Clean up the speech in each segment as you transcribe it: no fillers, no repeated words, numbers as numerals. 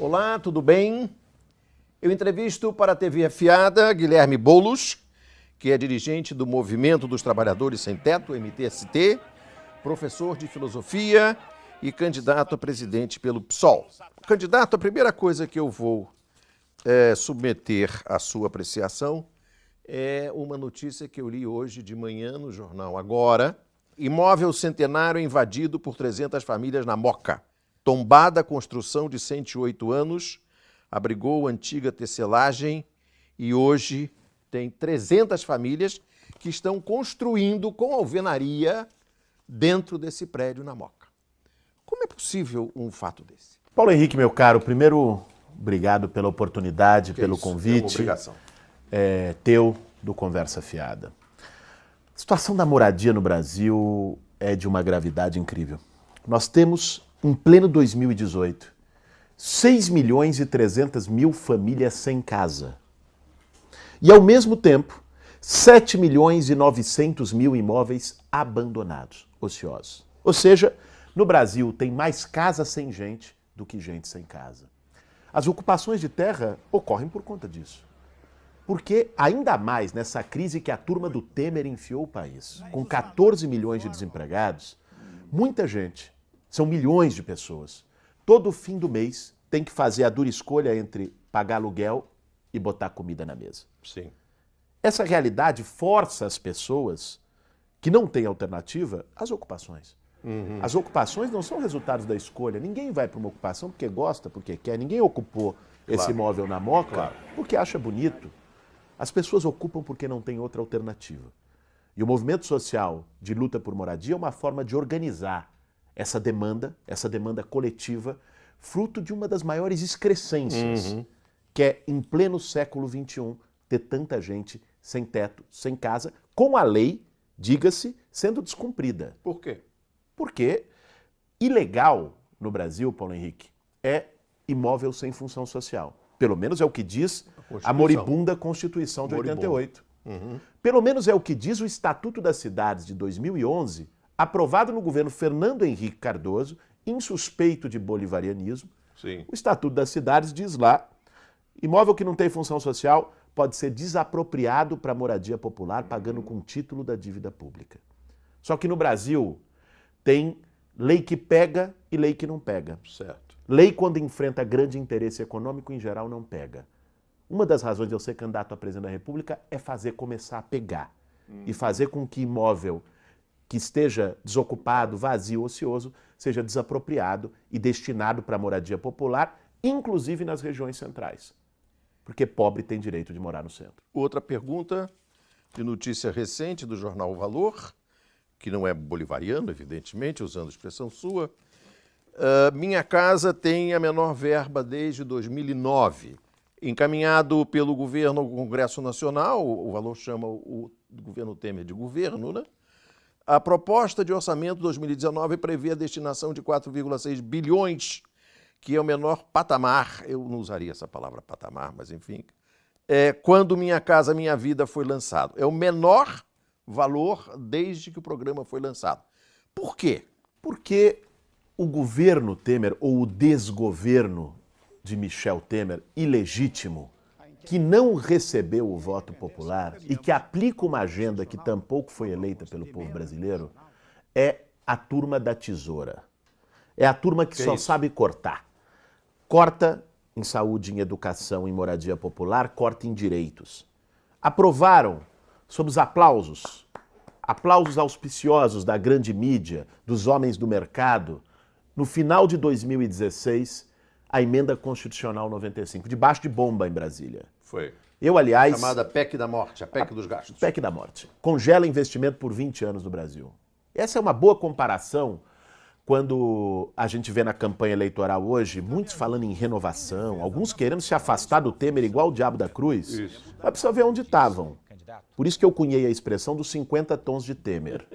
Olá, tudo bem? Eu entrevisto para a TV Afiada Guilherme Boulos, que é dirigente do Movimento dos Trabalhadores Sem Teto, MTST, professor de filosofia e candidato a presidente pelo PSOL. Candidato, a primeira coisa que eu vou submeter à sua apreciação é uma notícia que eu li hoje de manhã no jornal Agora. Imóvel centenário invadido por 300 famílias na Moca. Tombada a construção de 108 anos, abrigou antiga tecelagem e hoje tem 300 famílias que estão construindo com alvenaria dentro desse prédio na Moca. Como é possível um fato desse? Paulo Henrique, meu caro, primeiro, obrigado pela oportunidade, pelo convite. É uma obrigação. Teu, do Conversa Fiada. A situação da moradia no Brasil é de uma gravidade incrível. Nós temos, em pleno 2018, 6.300.000 famílias sem casa. E, ao mesmo tempo, 7.900.000 imóveis abandonados, ociosos. Ou seja, no Brasil tem mais casa sem gente do que gente sem casa. As ocupações de terra ocorrem por conta disso. Porque, ainda mais nessa crise que a turma do Temer enfiou o país, com 14 milhões de desempregados, muita gente, são milhões de pessoas, todo fim do mês tem que fazer a dura escolha entre pagar aluguel e botar comida na mesa. Sim. Essa realidade força as pessoas que não têm alternativa às ocupações. As ocupações não são resultados da escolha. Ninguém vai para uma ocupação porque gosta, porque quer. Ninguém ocupou esse imóvel na Moca porque acha bonito. As pessoas ocupam porque não tem outra alternativa. E o movimento social de luta por moradia é uma forma de organizar essa demanda coletiva, fruto de uma das maiores excrescências, que é, em pleno século XXI, ter tanta gente sem teto, sem casa, com a lei, diga-se, sendo descumprida. Por quê? Porque ilegal no Brasil, Paulo Henrique, é imóvel sem função social. Pelo menos é o que diz a moribunda Constituição de 88. Pelo menos é o que diz o Estatuto das Cidades de 2011, aprovado no governo Fernando Henrique Cardoso, insuspeito de bolivarianismo. Sim. O Estatuto das Cidades diz lá, imóvel que não tem função social pode ser desapropriado para moradia popular, pagando com título da dívida pública. Só que no Brasil tem lei que pega e lei que não pega. Certo. Lei, quando enfrenta grande interesse econômico, em geral, não pega. Uma das razões de eu ser candidato a presidente da República é fazer começar a pegar. E fazer com que imóvel que esteja desocupado, vazio, ocioso, seja desapropriado e destinado para a moradia popular, inclusive nas regiões centrais. Porque pobre tem direito de morar no centro. Outra pergunta de notícia recente do jornal O Valor, que não é bolivariano, evidentemente, usando a expressão sua. Minha casa tem a menor verba desde 2009. Encaminhado pelo governo ao Congresso Nacional, o Valor chama o governo Temer de governo, né? A proposta de orçamento 2019 prevê a destinação de 4,6 bilhões, que é o menor patamar, eu não usaria essa palavra patamar, mas enfim, quando Minha Casa Minha Vida foi lançado. É o menor valor desde que o programa foi lançado. Por quê? Porque o governo Temer, ou o desgoverno de Michel Temer, ilegítimo, que não recebeu o voto popular e que aplica uma agenda que tampouco foi eleita pelo povo brasileiro, é a turma da tesoura. É a turma que só sabe cortar. Corta em saúde, em educação, em moradia popular, corta em direitos. Aprovaram, sob os aplausos auspiciosos da grande mídia, dos homens do mercado, no final de 2016, a Emenda Constitucional 95, debaixo de bomba em Brasília. Foi. Eu, aliás... Chamada PEC da Morte, a PEC dos gastos. PEC da Morte. Congela investimento por 20 anos no Brasil. Essa é uma boa comparação quando a gente vê na campanha eleitoral hoje, muitos falando em renovação, alguns querendo se afastar do Temer igual o diabo da cruz. Isso. Mas precisa ver onde estavam. Por isso que eu cunhei a expressão dos 50 tons de Temer.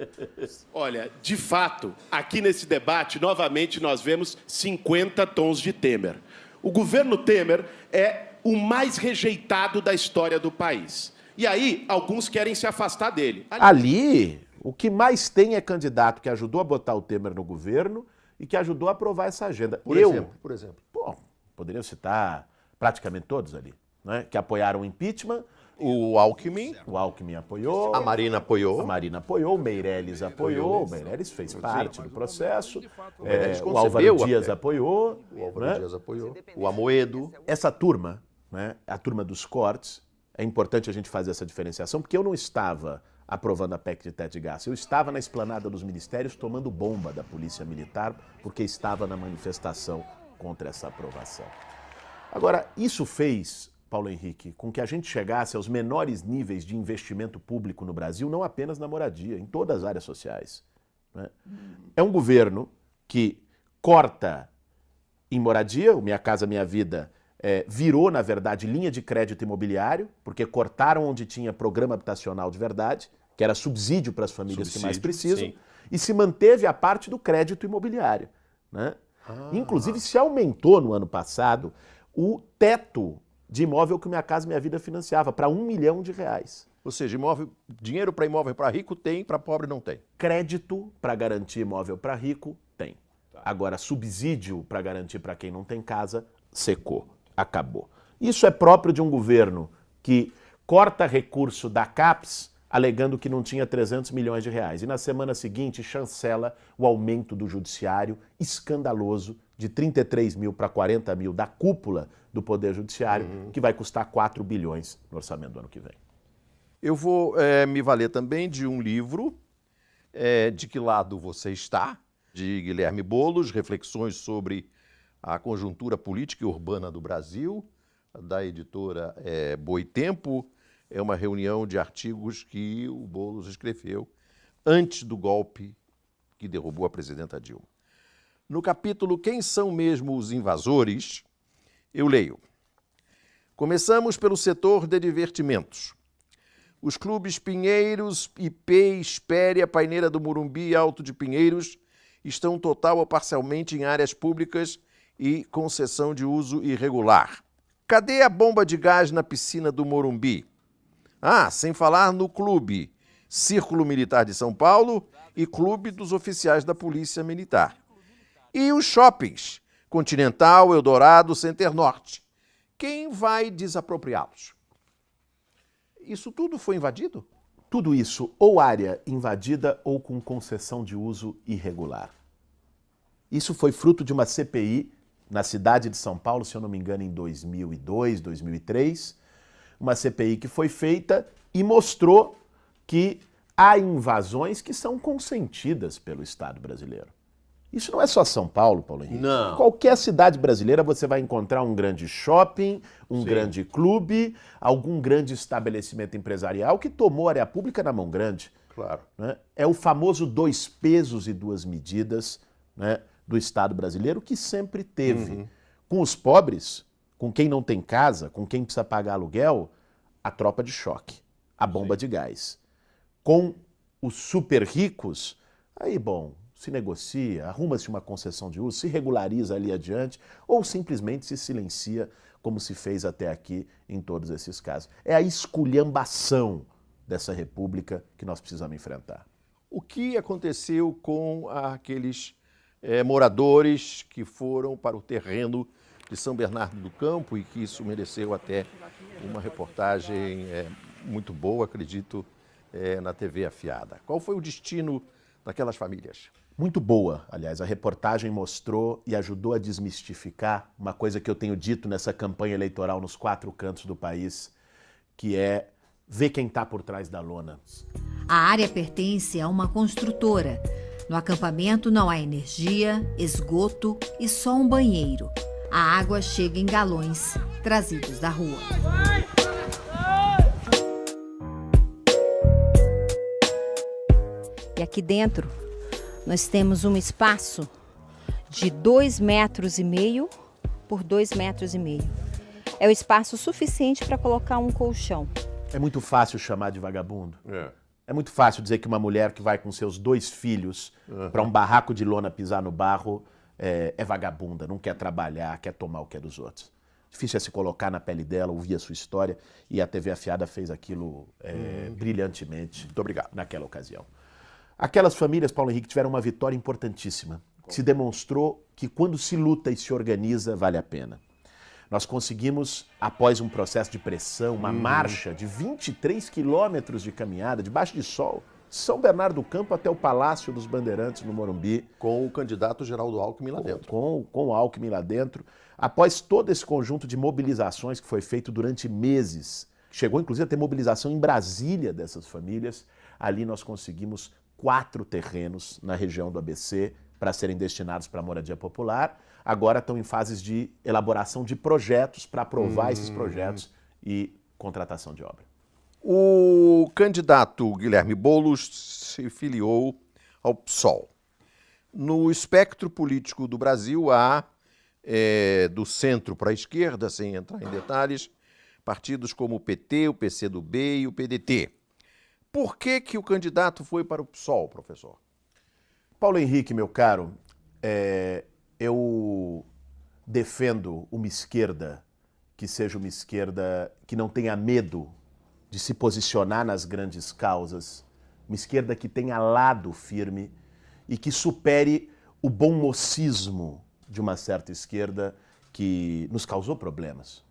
Olha, de fato, aqui nesse debate, novamente, nós vemos 50 tons de Temer. O governo Temer é o mais rejeitado da história do país. E aí, alguns querem se afastar dele. Ali, o que mais tem é candidato que ajudou a botar o Temer no governo e que ajudou a aprovar essa agenda. Por exemplo? Pô, poderiam citar praticamente todos ali, né? Que apoiaram o impeachment. O Alckmin, Apoiou. a Marina apoiou. A Marina apoiou, o Meirelles apoiou, o Meirelles fez parte do processo, Meirelles o concebeu Álvaro até. Dias apoiou. O Álvaro né? Dias apoiou. O Amoedo. Essa turma, né, a turma dos cortes, é importante a gente fazer essa diferenciação, porque eu não estava aprovando a PEC de teto de gasto, eu estava na esplanada dos ministérios tomando bomba da Polícia Militar, porque estava na manifestação contra essa aprovação. Agora, isso fez, Paulo Henrique, com que a gente chegasse aos menores níveis de investimento público no Brasil, não apenas na moradia, em todas as áreas sociais. Né? É um governo que corta em moradia, o Minha Casa Minha Vida virou, na verdade, linha de crédito imobiliário, porque cortaram onde tinha programa habitacional de verdade, que era subsídio para as famílias que mais precisam, sim. e se manteve a parte do crédito imobiliário. Né? Inclusive, se aumentou no ano passado o teto de imóvel que o Minha Casa Minha Vida financiava, para R$1 milhão. Ou seja, dinheiro para imóvel para rico tem, para pobre não tem. Crédito para garantir imóvel para rico tem. Agora, subsídio para garantir para quem não tem casa, secou, acabou. Isso é próprio de um governo que corta recurso da CAPES, alegando que não tinha 300 milhões de reais. E na semana seguinte chancela o aumento do judiciário escandaloso de 33 mil para 40 mil da cúpula do Poder Judiciário, que vai custar 4 bilhões no orçamento do ano que vem. Eu vou me valer também de um livro, De Que Lado Você Está?, de Guilherme Boulos, Reflexões sobre a Conjuntura Política e Urbana do Brasil, da editora Boitempo. É uma reunião de artigos que o Boulos escreveu antes do golpe que derrubou a presidenta Dilma. No capítulo Quem São Mesmo os Invasores, eu leio: começamos pelo setor de divertimentos. Os clubes Pinheiros, IP, Espéria, Paineira do Morumbi e Alto de Pinheiros estão total ou parcialmente em áreas públicas e concessão de uso irregular. Cadê a bomba de gás na piscina do Morumbi? Sem falar no clube Círculo Militar de São Paulo e Clube dos Oficiais da Polícia Militar. E os shoppings Continental, Eldorado, Center Norte. Quem vai desapropriá-los? Isso tudo foi invadido? Tudo isso, ou área invadida ou com concessão de uso irregular. Isso foi fruto de uma CPI na cidade de São Paulo, se eu não me engano, em 2002, 2003. Uma CPI que foi feita e mostrou que há invasões que são consentidas pelo Estado brasileiro. Isso não é só São Paulo, Paulo Henrique. Não. Qualquer cidade brasileira você vai encontrar um grande shopping, um grande clube, algum grande estabelecimento empresarial que tomou a área pública na mão grande. Claro. Né? É o famoso 2 pesos e 2 medidas, né, do Estado brasileiro, que sempre teve. Com os pobres, com quem não tem casa, com quem precisa pagar aluguel, a tropa de choque, a bomba de gás. Com os super ricos, aí, bom, se negocia, arruma-se uma concessão de uso, se regulariza ali adiante, ou simplesmente se silencia, como se fez até aqui em todos esses casos. É a esculhambação dessa república que nós precisamos enfrentar. O que aconteceu com aqueles moradores que foram para o terreno de São Bernardo do Campo e que isso mereceu até uma reportagem muito boa, acredito, na TV Afiada? Qual foi o destino daquelas famílias? Muito boa, aliás, a reportagem mostrou e ajudou a desmistificar uma coisa que eu tenho dito nessa campanha eleitoral nos 4 cantos do país, que é ver quem está por trás da lona. A área pertence a uma construtora. No acampamento não há energia, esgoto e só um banheiro. A água chega em galões trazidos da rua. E aqui dentro nós temos um espaço de 2,5 metros por 2,5 metros. É o espaço suficiente para colocar um colchão. É muito fácil chamar de vagabundo. É muito fácil dizer que uma mulher que vai com seus 2 filhos para um barraco de lona pisar no barro é vagabunda, não quer trabalhar, quer tomar o que é dos outros. Difícil é se colocar na pele dela, ouvir a sua história, e a TV Afiada fez aquilo brilhantemente. Muito obrigado. Naquela ocasião. Aquelas famílias, Paulo Henrique, tiveram uma vitória importantíssima. Se demonstrou que quando se luta e se organiza, vale a pena. nós conseguimos, após um processo de pressão, uma marcha de 23 quilômetros de caminhada, debaixo de sol, São Bernardo do Campo até o Palácio dos Bandeirantes, no Morumbi. Com o candidato Geraldo Alckmin lá dentro. Com o Alckmin lá dentro. Após todo esse conjunto de mobilizações que foi feito durante meses, chegou inclusive a ter mobilização em Brasília dessas famílias, ali nós conseguimos 4 terrenos na região do ABC para serem destinados para a moradia popular. Agora estão em fases de elaboração de projetos para aprovar esses projetos e contratação de obra. O candidato Guilherme Boulos se filiou ao PSOL. No espectro político do Brasil há, do centro para a esquerda, sem entrar em detalhes, partidos como o PT, o PCdoB e o PDT. Por que o candidato foi para o PSOL, professor? Paulo Henrique, meu caro, eu defendo uma esquerda que seja uma esquerda que não tenha medo de se posicionar nas grandes causas, uma esquerda que tenha lado firme e que supere o bom mocismo de uma certa esquerda que nos causou problemas.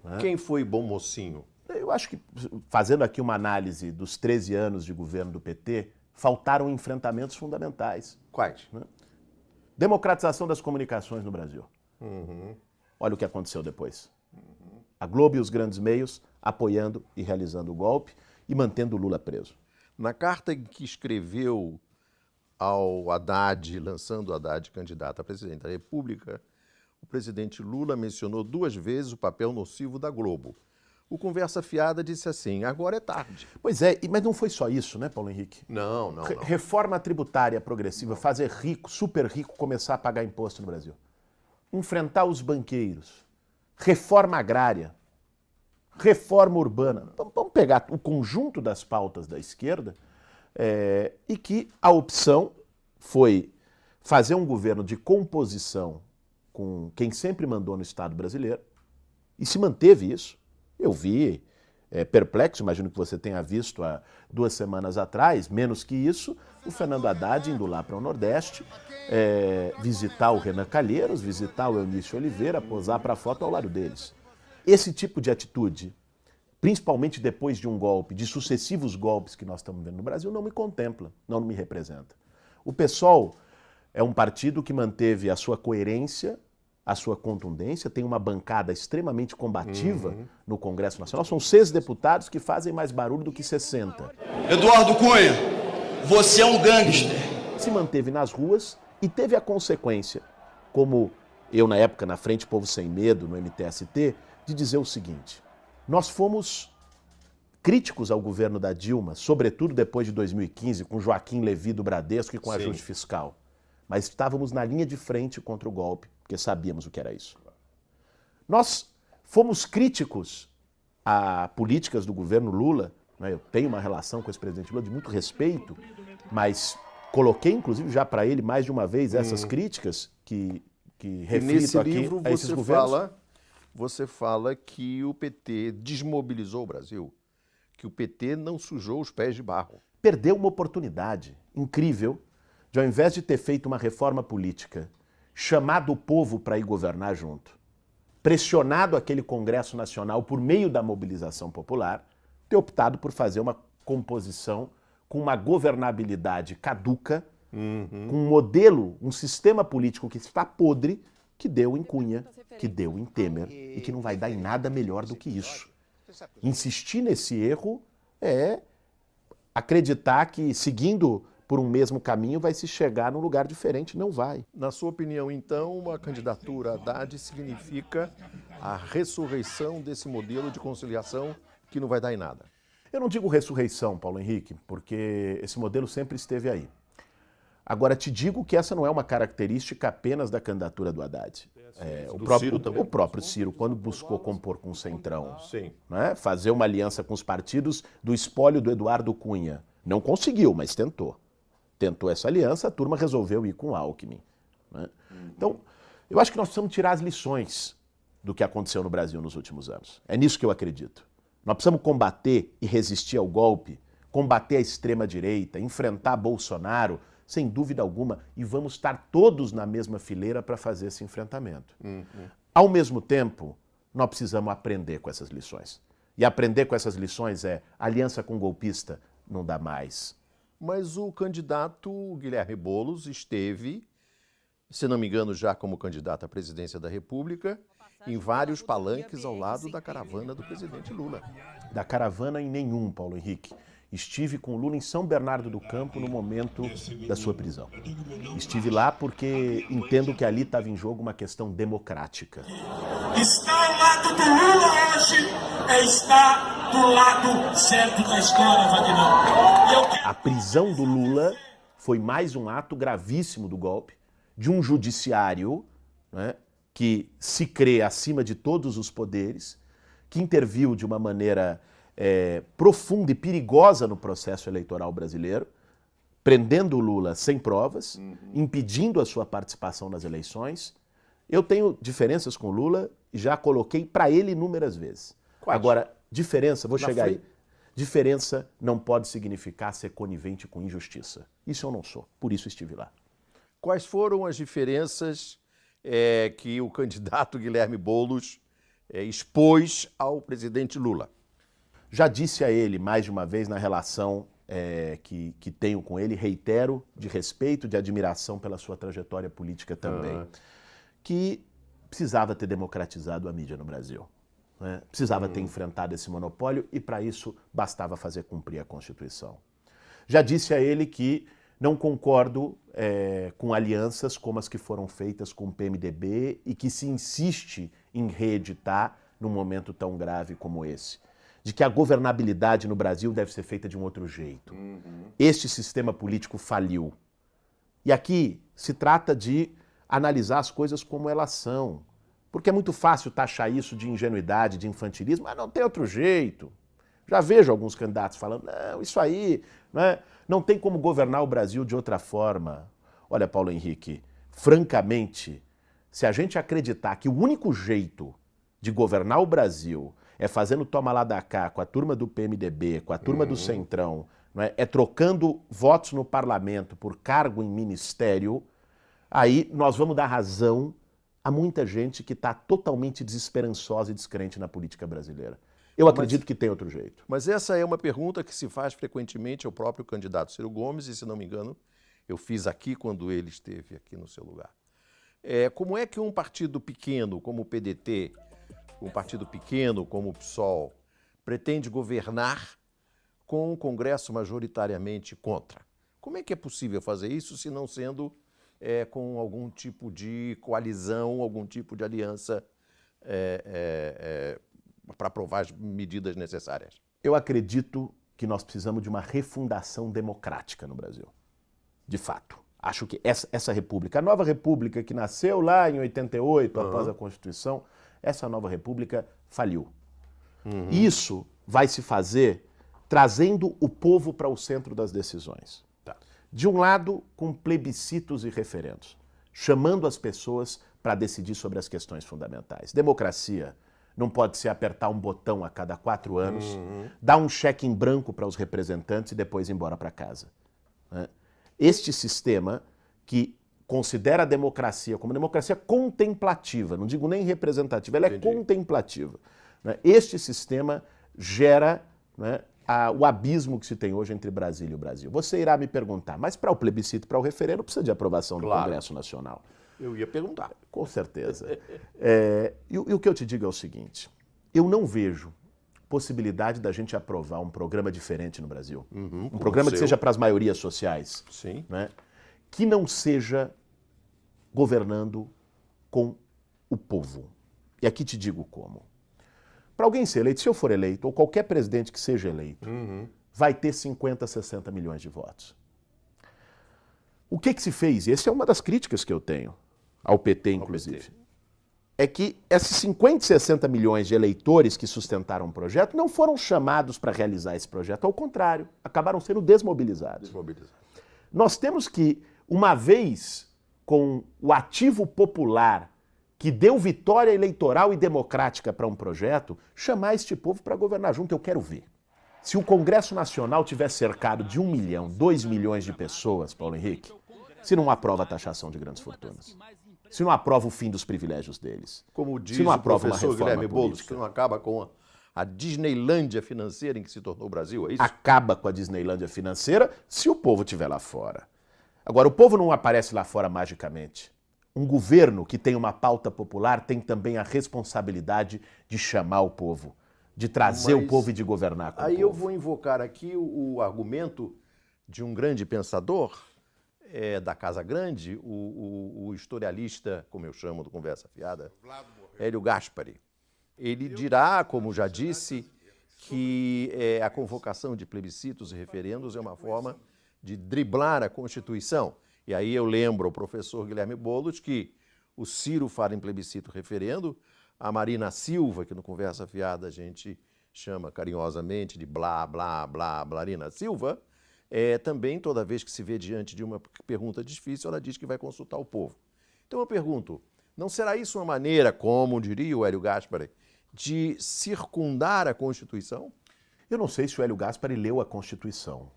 Né? Quem foi bom mocinho? Eu acho que, fazendo aqui uma análise dos 13 anos de governo do PT, faltaram enfrentamentos fundamentais. Quais? Né? Democratização das comunicações no Brasil. Olha o que aconteceu depois. A Globo e os grandes meios apoiando e realizando o golpe e mantendo o Lula preso. Na carta em que escreveu ao Haddad, lançando o Haddad candidato a presidente da República, o presidente Lula mencionou 2 vezes o papel nocivo da Globo. O Conversa Fiada disse assim, agora é tarde. Pois é, mas não foi só isso, né, Paulo Henrique? Não. Reforma tributária progressiva, fazer rico, super rico, começar a pagar imposto no Brasil. Enfrentar os banqueiros. Reforma agrária. Reforma urbana. Vamos pegar o conjunto das pautas da esquerda e que a opção foi fazer um governo de composição com quem sempre mandou no Estado brasileiro e se manteve isso. Eu vi, perplexo, imagino que você tenha visto há 2 semanas atrás, menos que isso, o Fernando Haddad indo lá para o Nordeste, visitar o Renan Calheiros, visitar o Eunício Oliveira, posar para a foto ao lado deles. Esse tipo de atitude, principalmente depois de um golpe, de sucessivos golpes que nós estamos vendo no Brasil, não me contempla, não me representa. O PSOL é um partido que manteve a sua coerência, a sua contundência, tem uma bancada extremamente combativa no Congresso Nacional. São 6 deputados que fazem mais barulho do que 60. Eduardo Cunha, você é um gangster. Se manteve nas ruas e teve a consequência, como eu na época na Frente Povo Sem Medo, no MTST, de dizer o seguinte: nós fomos críticos ao governo da Dilma, sobretudo depois de 2015, com Joaquim Levy do Bradesco e com ajuste fiscal. Mas estávamos na linha de frente contra o golpe, porque sabíamos o que era isso. Nós fomos críticos a políticas do governo Lula, né? Eu tenho uma relação com esse presidente Lula de muito respeito, mas coloquei inclusive já para ele mais de uma vez essas críticas que reflito aqui livro a esses governos. Você fala que o PT desmobilizou o Brasil, que o PT não sujou os pés de barro. Perdeu uma oportunidade incrível de, ao invés de ter feito uma reforma política, chamado o povo para ir governar junto, pressionado aquele Congresso Nacional por meio da mobilização popular, ter optado por fazer uma composição com uma governabilidade caduca, com um modelo, um sistema político que está podre, que deu em Cunha, que deu em Temer e que não vai dar em nada melhor do que isso. Insistir nesse erro é acreditar que, seguindo por um mesmo caminho, vai se chegar num lugar diferente. Não vai. Na sua opinião, então, a candidatura Haddad significa a ressurreição desse modelo de conciliação que não vai dar em nada? Eu não digo ressurreição, Paulo Henrique, porque esse modelo sempre esteve aí. Agora, te digo que essa não é uma característica apenas da candidatura do Haddad. O próprio Ciro, quando buscou compor com o Centrão, né, fazer uma aliança com os partidos do espólio do Eduardo Cunha, não conseguiu, mas tentou. Tentou essa aliança, a turma resolveu ir com o Alckmin. Né? Então, eu acho que nós precisamos tirar as lições do que aconteceu no Brasil nos últimos anos. É nisso que eu acredito. Nós precisamos combater e resistir ao golpe, combater a extrema-direita, enfrentar Bolsonaro, sem dúvida alguma, e vamos estar todos na mesma fileira para fazer esse enfrentamento. Ao mesmo tempo, nós precisamos aprender com essas lições. E aprender com essas lições é aliança com golpista não dá mais. Mas o candidato Guilherme Boulos esteve, se não me engano, já como candidato à presidência da República, em vários palanques ao lado da caravana do presidente Lula. Da caravana em nenhum, Paulo Henrique. Estive com o Lula em São Bernardo do Campo no momento da sua prisão. Estive lá porque entendo que ali estava em jogo uma questão democrática. Estar ao lado do Lula hoje é estar do lado certo da história, Wagner. A prisão do Lula foi mais um ato gravíssimo do golpe, de um judiciário, né, que se crê acima de todos os poderes, que interviu de uma maneira profunda e perigosa no processo eleitoral brasileiro, prendendo o Lula sem provas, impedindo a sua participação nas eleições. Eu tenho diferenças com o Lula e já coloquei para ele inúmeras vezes. Quais? Agora, diferença, vou Na chegar frente. aí. Diferença não pode significar ser conivente com injustiça. Isso eu não sou, por isso estive lá. Quais foram as diferenças que o candidato Guilherme Boulos expôs ao presidente Lula? Já disse a ele mais de uma vez na relação que tenho com ele, reitero, de respeito, de admiração pela sua trajetória política também, que precisava ter democratizado a mídia no Brasil. Né? Precisava ter enfrentado esse monopólio e, para isso, bastava fazer cumprir a Constituição. Já disse a ele que não concordo com alianças como as que foram feitas com o PMDB e que se insiste em reeditar num momento tão grave como esse. De que a governabilidade no Brasil deve ser feita de um outro jeito. Este sistema político faliu. E aqui se trata de analisar as coisas como elas são. Porque é muito fácil taxar isso de ingenuidade, de infantilismo, mas não tem outro jeito. Já vejo alguns candidatos falando, não, isso aí, né, não tem como governar o Brasil de outra forma. Olha, Paulo Henrique, francamente, se a gente acreditar que o único jeito de governar o Brasil é fazendo toma lá da cá com a turma do PMDB, com a turma do Centrão, não é trocando votos no parlamento por cargo em ministério, aí nós vamos dar razão a muita gente que está totalmente desesperançosa e descrente na política brasileira. Eu acredito que tem outro jeito. Mas essa é uma pergunta que se faz frequentemente ao próprio candidato Ciro Gomes, e se não me engano, eu fiz aqui quando ele esteve aqui no seu lugar. Como é que um partido pequeno como o PDT, um partido pequeno como o PSOL, pretende governar com um Congresso majoritariamente contra? Como é que é possível fazer isso se não sendo com algum tipo de coalizão, algum tipo de aliança para aprovar as medidas necessárias? Eu acredito que nós precisamos de uma refundação democrática no Brasil. De fato. Acho que essa república, a nova república que nasceu lá em 88, após a Constituição, essa nova república faliu. Isso vai se fazer trazendo o povo para o centro das decisões. De um lado, com plebiscitos e referendos, chamando as pessoas para decidir sobre as questões fundamentais. Democracia não pode ser apertar um botão a cada 4 anos, dar um cheque em branco para os representantes e depois ir embora para casa. Né? Este sistema que considera a democracia como democracia contemplativa, não digo nem representativa, ela é contemplativa. Né? Este sistema gera, né, o abismo que se tem hoje entre Brasília e o Brasil. Você irá me perguntar, mas para o plebiscito, para o referendo, precisa de aprovação do Congresso Nacional. Eu ia perguntar. Com certeza. E o que eu te digo é o seguinte, eu não vejo possibilidade da gente aprovar um programa diferente no Brasil. Um programa que seja para as maiorias sociais. Sim. Né? Que não seja governando com o povo. E aqui te digo como. Para alguém ser eleito, se eu for eleito, ou qualquer presidente que seja eleito, vai ter 50, 60 milhões de votos. O que se fez? E essa é uma das críticas que eu tenho ao PT, inclusive. É que esses 50, 60 milhões de eleitores que sustentaram o projeto não foram chamados para realizar esse projeto. Ao contrário, acabaram sendo desmobilizados. Nós temos que, uma vez com o ativo popular que deu vitória eleitoral e democrática para um projeto, chamar este povo para governar junto. Eu quero ver. Se o Congresso Nacional tiver cercado de 1 milhão, 2 milhões de pessoas, Paulo Henrique, se não aprova a taxação de grandes fortunas. se não aprova o fim dos privilégios deles, Como diz se não o aprova uma professor reforma Guilherme Boulos, política, que não acaba com a Disneylândia financeira em que se tornou o Brasil, é isso? acaba com a Disneylândia financeira se o povo estiver lá fora. Agora, o povo não aparece lá fora magicamente. Um governo que tem uma pauta popular tem também a responsabilidade de chamar o povo, de trazer o povo e de governar com o povo. Aí eu vou invocar aqui o argumento de um grande pensador da Casa Grande, o historialista, como eu chamo do Conversa Fiada, Hélio Gaspari. Ele dirá, como já disse, que a convocação de plebiscitos e referendos é uma forma de driblar a Constituição. E aí eu lembro ao professor Guilherme Boulos que o Ciro fala em plebiscito referendo, a Marina Silva, que no Conversa Fiada a gente chama carinhosamente de blá, blá, blá, Blarina Silva, também toda vez que se vê diante de uma pergunta difícil, ela diz que vai consultar o povo. Então eu pergunto, não será isso uma maneira, como diria o Hélio Gaspari, de circundar a Constituição? Eu não sei se o Hélio Gaspari leu a Constituição,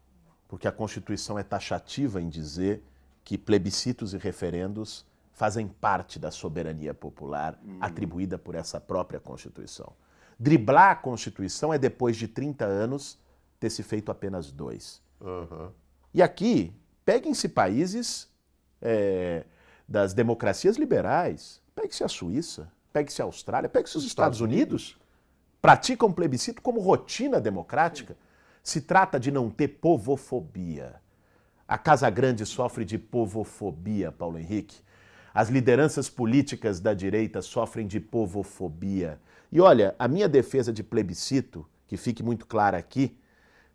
porque a Constituição é taxativa em dizer que plebiscitos e referendos fazem parte da soberania popular atribuída por essa própria Constituição. Driblar a Constituição é, depois de 30 anos, ter se feito apenas 2. Uhum. E aqui, peguem-se países das democracias liberais, pegue-se a Suíça, pegue-se a Austrália, pegue-se os Estados Unidos, praticam plebiscito como rotina democrática. Se trata de não ter povofobia. A Casa Grande sofre de povofobia, Paulo Henrique. As lideranças políticas da direita sofrem de povofobia. E olha, a minha defesa de plebiscito, que fique muito clara aqui,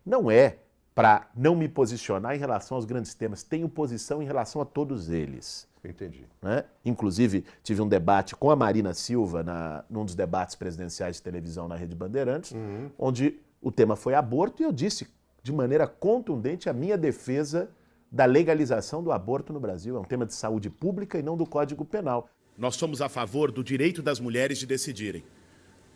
não é para não me posicionar em relação aos grandes temas. Tenho posição em relação a todos eles. Entendi. Né? Inclusive, tive um debate com a Marina Silva num dos debates presidenciais de televisão na Rede Bandeirantes, onde o tema foi aborto, e eu disse de maneira contundente a minha defesa da legalização do aborto no Brasil. É um tema de saúde pública e não do Código Penal. Nós somos a favor do direito das mulheres de decidirem.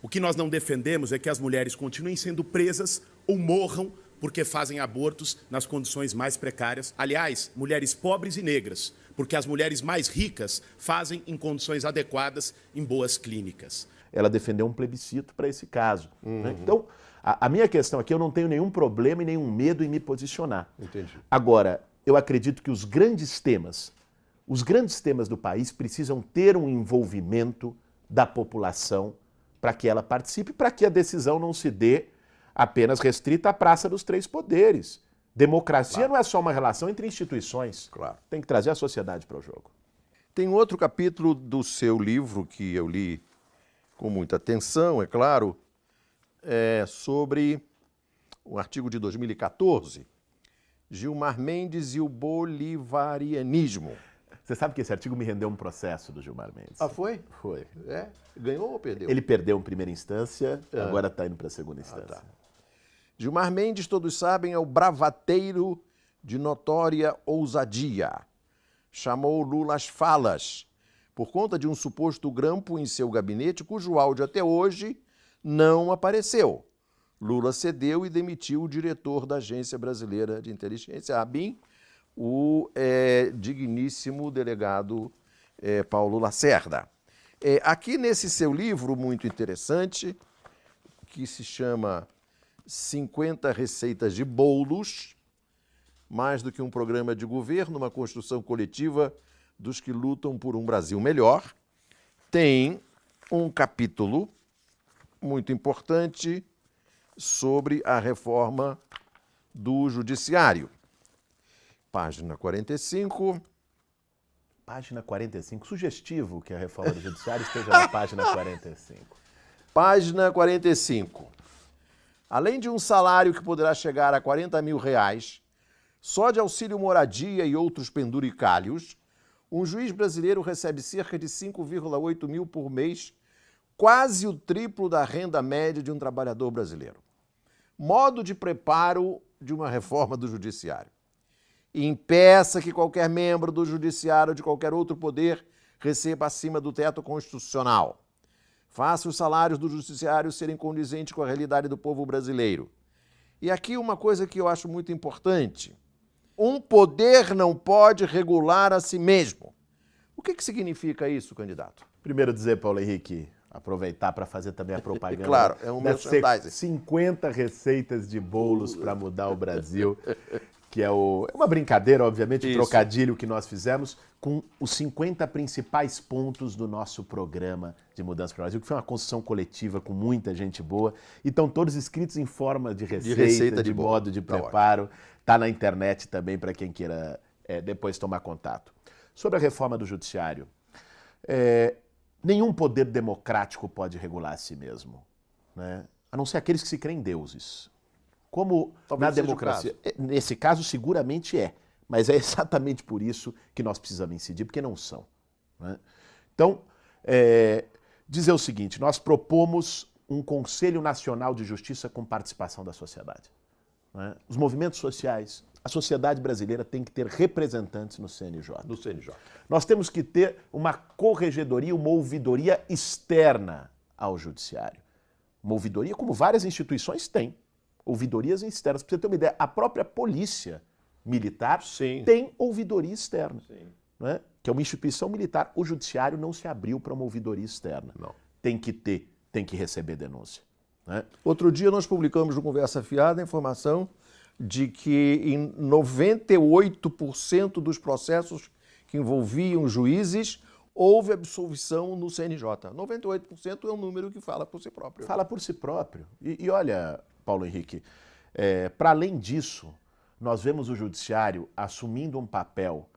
O que nós não defendemos é que as mulheres continuem sendo presas ou morram porque fazem abortos nas condições mais precárias. Aliás, mulheres pobres e negras, porque as mulheres mais ricas fazem em condições adequadas em boas clínicas. Ela defendeu um plebiscito para esse caso. Né? Então, a minha questão aqui, eu não tenho nenhum problema e nenhum medo em me posicionar. Entendi. Agora, eu acredito que os grandes temas do país precisam ter um envolvimento da população para que ela participe, para que a decisão não se dê apenas restrita à Praça dos Três Poderes. Democracia não é só uma relação entre instituições. Claro. Tem que trazer a sociedade para o jogo. Tem outro capítulo do seu livro que eu li com muita atenção, é claro, sobre um artigo de 2014, Gilmar Mendes e o bolivarianismo. Você sabe que esse artigo me rendeu um processo do Gilmar Mendes. Ah, foi? Foi. Ganhou ou perdeu? Ele perdeu em primeira instância, agora está indo para a segunda instância. tá. Gilmar Mendes, todos sabem, é o bravateiro de notória ousadia. Chamou Lula às falas, por conta de um suposto grampo em seu gabinete, cujo áudio até hoje não apareceu. Lula cedeu e demitiu o diretor da Agência Brasileira de Inteligência, a ABIN, o digníssimo delegado Paulo Lacerda. Aqui nesse seu livro muito interessante, que se chama 50 Receitas de Bolos, mais do que um programa de governo, uma construção coletiva dos que lutam por um Brasil melhor, tem um capítulo muito importante sobre a reforma do judiciário. Página 45. Página 45. Sugestivo que a reforma do judiciário esteja na página 45. Página 45. Além de um salário que poderá chegar a R$40 mil, só de auxílio moradia e outros penduricalhos, um juiz brasileiro recebe cerca de 5,8 mil por mês, quase o triplo da renda média de um trabalhador brasileiro. Modo de preparo de uma reforma do judiciário. Impeça que qualquer membro do judiciário ou de qualquer outro poder receba acima do teto constitucional. Faça os salários do judiciário serem condizentes com a realidade do povo brasileiro. E aqui uma coisa que eu acho muito importante. Um poder não pode regular a si mesmo. O que significa isso, candidato? Primeiro dizer, Paulo Henrique, aproveitar para fazer também a propaganda. Claro, é um das merchandising. 50 receitas de bolos para mudar o Brasil, que é uma brincadeira, obviamente, um trocadilho que nós fizemos com os 50 principais pontos do nosso programa de Mudança para o Brasil, que foi uma construção coletiva com muita gente boa, e estão todos escritos em forma de receita, de modo de preparo. Está na internet também para quem queira depois tomar contato. Sobre a reforma do judiciário, nenhum poder democrático pode regular a si mesmo, né? A não ser aqueles que se creem deuses. Como Talvez na democracia. Nesse caso, seguramente é. Mas é exatamente por isso que nós precisamos incidir, porque não são, né? Então, dizer o seguinte, nós propomos um Conselho Nacional de Justiça com participação da sociedade, né? Os movimentos sociais, a sociedade brasileira tem que ter representantes no CNJ. No CNJ. Nós temos que ter uma corregedoria, uma ouvidoria externa ao judiciário. Uma ouvidoria como várias instituições têm. Ouvidorias externas. Para você ter uma ideia, a própria polícia militar tem ouvidoria externa, né? Que é uma instituição militar. O judiciário não se abriu para uma ouvidoria externa. Não. Tem que receber denúncia, né? Outro dia nós publicamos no Conversa Fiada a informação de que em 98% dos processos que envolviam juízes houve absolvição no CNJ. 98% é um número que fala por si próprio. Fala por si próprio. E olha, Paulo Henrique, para além disso, nós vemos o judiciário assumindo um papel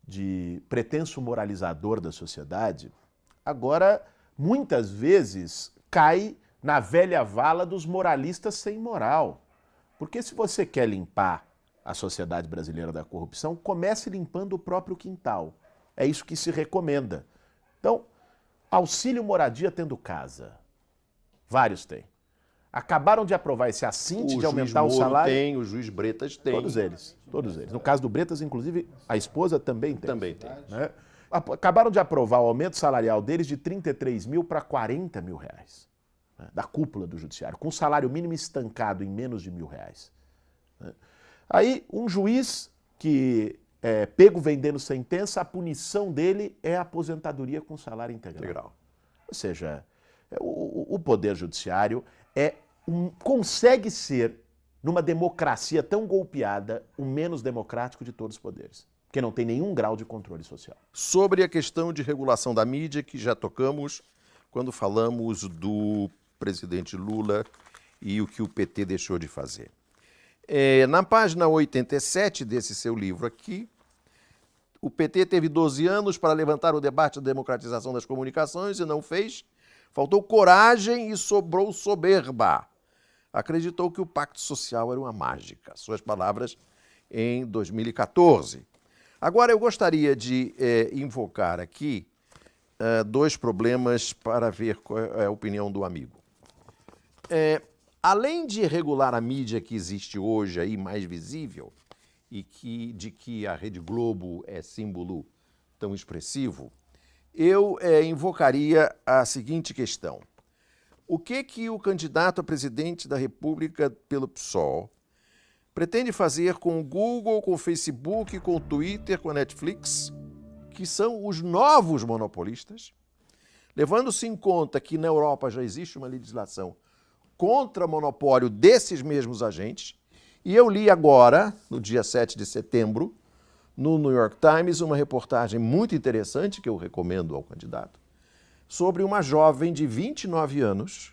de pretenso moralizador da sociedade, agora muitas vezes cai na velha vala dos moralistas sem moral. Porque se você quer limpar a sociedade brasileira da corrupção, comece limpando o próprio quintal. É isso que se recomenda. Então, auxílio moradia tendo casa. Vários têm. Acabaram de aprovar esse assinte de aumentar o salário. Tem, o juiz Bretas tem. Todos eles. No caso do Bretas, inclusive, a esposa também tem. Também tem. Né? Acabaram de aprovar o aumento salarial deles de 33 mil para 40 mil reais. Né? Da cúpula do judiciário, com o salário mínimo estancado em menos de R$1.000. Né? Aí, um juiz que pego vendendo sentença, a punição dele é a aposentadoria com salário integral. Ou seja, o Poder Judiciário consegue ser, numa democracia tão golpeada, o menos democrático de todos os poderes, porque não tem nenhum grau de controle social. Sobre a questão de regulação da mídia, que já tocamos quando falamos do presidente Lula e o que o PT deixou de fazer. Na página 87 desse seu livro aqui, o PT teve 12 anos para levantar o debate da democratização das comunicações e não fez. Faltou coragem e sobrou soberba. Acreditou que o pacto social era uma mágica. Suas palavras em 2014. Agora eu gostaria de invocar aqui dois problemas para ver qual é a opinião do amigo. Além de regular a mídia que existe hoje, aí mais visível, e de que a Rede Globo é símbolo tão expressivo, eu invocaria a seguinte questão. O que o candidato a presidente da República pelo PSOL pretende fazer com o Google, com o Facebook, com o Twitter, com a Netflix, que são os novos monopolistas, levando-se em conta que na Europa já existe uma legislação contra o monopólio desses mesmos agentes, e eu li agora, no dia 7 de setembro, no New York Times, uma reportagem muito interessante, que eu recomendo ao candidato, sobre uma jovem de 29 anos,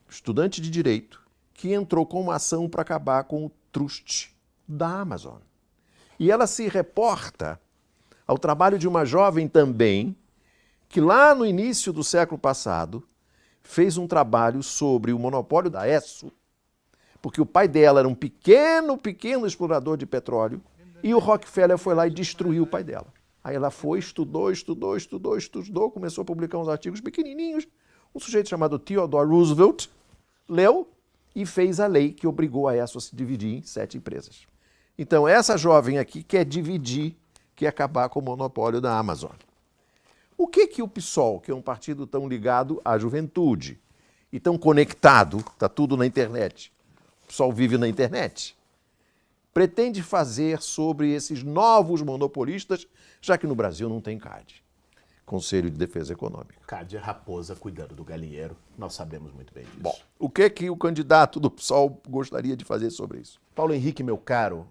estudante de Direito, que entrou com uma ação para acabar com o trust da Amazon. E ela se reporta ao trabalho de uma jovem também, que lá no início do século passado fez um trabalho sobre o monopólio da Esso, porque o pai dela era um pequeno explorador de petróleo, e o Rockefeller foi lá e destruiu o pai dela. Aí ela foi, estudou, começou a publicar uns artigos pequenininhos. Um sujeito chamado Theodore Roosevelt leu e fez a lei que obrigou a Esso a se dividir em 7 empresas. Então, essa jovem aqui quer dividir, quer acabar com o monopólio da Amazon. O que o PSOL, que é um partido tão ligado à juventude e tão conectado, está tudo na internet, o PSOL vive na internet, pretende fazer sobre esses novos monopolistas, já que no Brasil não tem CAD? Conselho de Defesa Econômica. Cádia Raposa cuidando do galinheiro, nós sabemos muito bem disso. Bom, o que o candidato do PSOL gostaria de fazer sobre isso? Paulo Henrique, meu caro,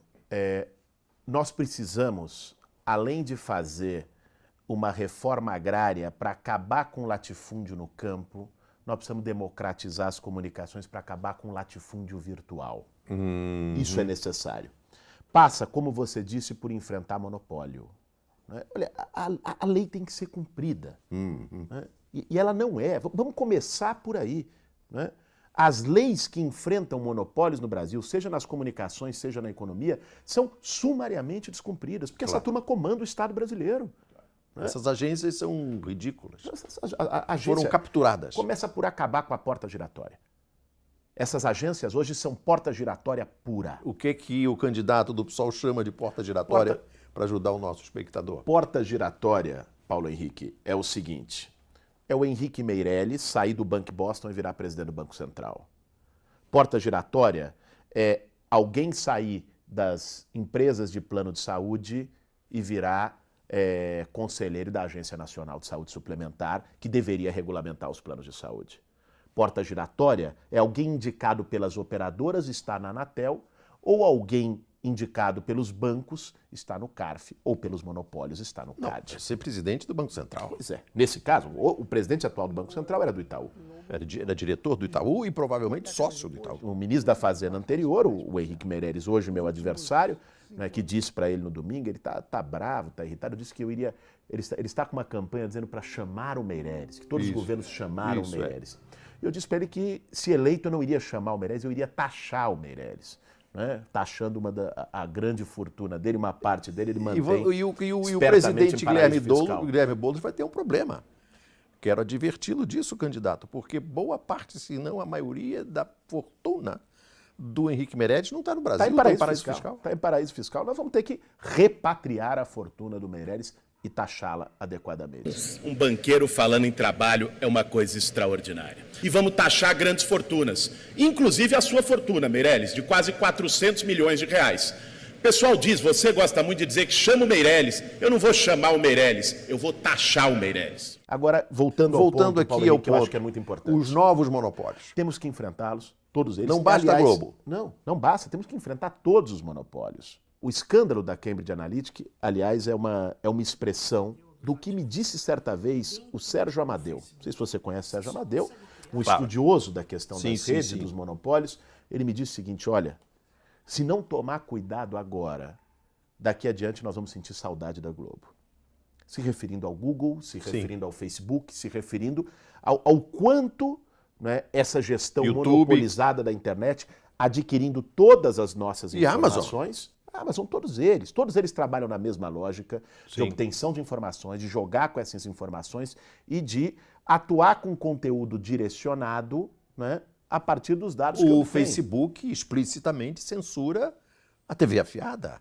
nós precisamos, além de fazer uma reforma agrária para acabar com o latifúndio no campo, nós precisamos democratizar as comunicações para acabar com o latifúndio virtual. Isso é necessário. Passa, como você disse, por enfrentar monopólio. Né? Olha, a lei tem que ser cumprida. Né? E ela não é. Vamos começar por aí. Né? As leis que enfrentam monopólios no Brasil, seja nas comunicações, seja na economia, são sumariamente descumpridas, porque essa turma comanda o Estado brasileiro. Né? Essas agências são ridículas. A Foram capturadas. Começa por acabar com a porta giratória. Essas agências hoje são porta giratória pura. O que o candidato do PSOL chama de porta giratória para ajudar o nosso espectador? Porta giratória, Paulo Henrique, é o seguinte: é o Henrique Meirelles sair do Banco Boston e virar presidente do Banco Central. Porta giratória é alguém sair das empresas de plano de saúde e virar conselheiro da Agência Nacional de Saúde Suplementar, que deveria regulamentar os planos de saúde. Porta giratória é alguém indicado pelas operadoras, está na Anatel, ou alguém indicado pelos bancos, está no CARF, ou pelos monopólios, está no CAD. Não, ser presidente do Banco Central. Pois é. Nesse caso, o presidente atual do Banco Central era do Itaú. Era diretor do Itaú e provavelmente sócio do Itaú. O ministro da Fazenda anterior, o Henrique Meirelles, hoje meu adversário, né, que disse para ele no domingo, ele tá bravo, tá irritado, disse que ele está com uma campanha dizendo para chamar o Meirelles, que todos os governos chamaram o Meirelles. Eu disse para ele que, se eleito, eu não iria chamar o Meirelles, eu iria taxar o Meirelles. Né? Taxando a grande fortuna dele, uma parte dele, ele mantém. E o presidente Guilherme Boulos vai ter um problema. Quero adverti-lo disso, candidato, porque boa parte, se não a maioria da fortuna do Henrique Meirelles não está no Brasil. Está em paraíso fiscal. Está em paraíso fiscal. Nós vamos ter que repatriar a fortuna do Meirelles e taxá-la adequadamente. Um banqueiro falando em trabalho é uma coisa extraordinária. E vamos taxar grandes fortunas, inclusive a sua fortuna, Meirelles, de quase 400 milhões de reais. O pessoal diz, você gosta muito de dizer que chama o Meirelles. Eu não vou chamar o Meirelles, eu vou taxar o Meirelles. Agora, voltando ao ponto, aqui Paulo, ao que eu acho que é muito importante. Os novos monopólios. Temos que enfrentá-los, todos eles. Não basta a Globo. Não basta, temos que enfrentar todos os monopólios. O escândalo da Cambridge Analytica, aliás, é uma expressão do que me disse certa vez o Sérgio Amadeu. Não sei se você conhece o Sérgio Amadeu, um estudioso da questão das redes, dos monopólios. Ele me disse o seguinte, olha, se não tomar cuidado agora, daqui adiante nós vamos sentir saudade da Globo. Se referindo ao Google, se referindo ao Facebook, se referindo ao quanto, né, essa gestão monopolizada da internet, adquirindo todas as nossas informações. Amazon, todos eles trabalham na mesma lógica de obtenção de informações, de jogar com essas informações e de atuar com conteúdo direcionado, né, a partir dos dados que eu tenho. O Facebook explicitamente censura a TV afiada,